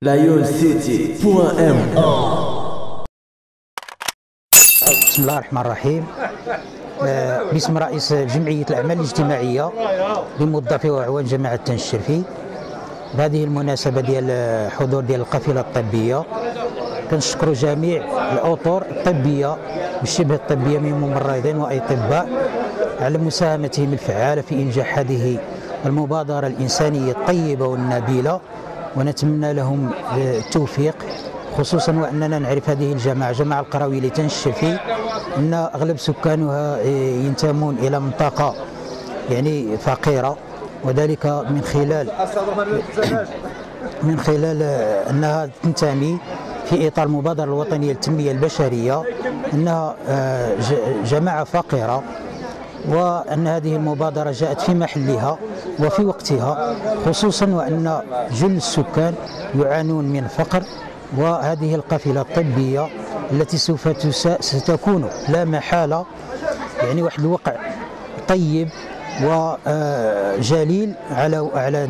LionCity.me. بسم الله الرحمن الرحيم. باسم رئيس جمعية الأعمال الاجتماعية لموظفي وأعوان جماعة تن الشرفي، بهذه المناسبة ديال حضور ديال القافلة الطبية، كنشكر جميع الأطر الطبية والشبه الطبية من ممرضين وأطباء على مساهمتهم الفعالة في إنجاح هذه المبادرة الإنسانية الطيبة والنبيلة، ونتمنى لهم التوفيق، خصوصا وأننا نعرف هذه الجماعة جماعة القروي لتن الشرفي أن أغلب سكانها ينتمون إلى منطقة يعني فقيرة، وذلك من خلال أنها تنتمي في إطار المبادرة الوطنية للتنمية البشرية، أنها جماعة فقيرة، وأن هذه المبادرة جاءت في محلها وفي وقتها، خصوصا وأن جل السكان يعانون من الفقر. وهذه القافلة الطبية التي سوف ستكون لا محالة يعني واحد الوقع طيب وجليل على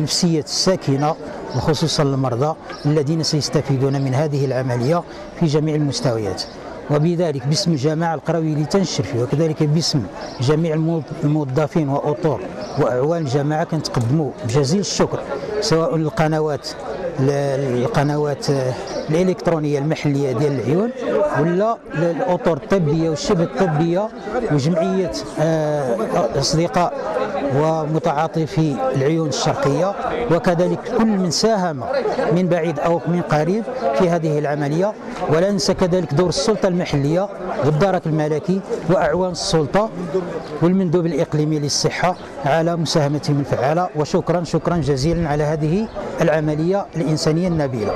نفسية الساكنة، وخصوصا المرضى الذين سيستفيدون من هذه العملية في جميع المستويات. وبذلك باسم الجماعة القروي لتن الشرفي، وكذلك باسم جميع الموظفين وأطر وأعوان الجماعة، كنتقدموا بجزيل الشكر سواء للقنوات الإلكترونية المحلية ديال العيون، ولا الأطر الطبية والشبه الطبية وجمعية أصدقاء ومتعاطفي العيون الشرقية، وكذلك كل من ساهم من بعيد أو من قريب في هذه العملية. ولا ننسى كذلك دور السلطة المحلية والدرك الملكي وأعوان السلطة والمندوب الإقليمي للصحة على مساهمتهم الفعالة. وشكرا جزيلا على هذه العملية الإنسانية النبيلة.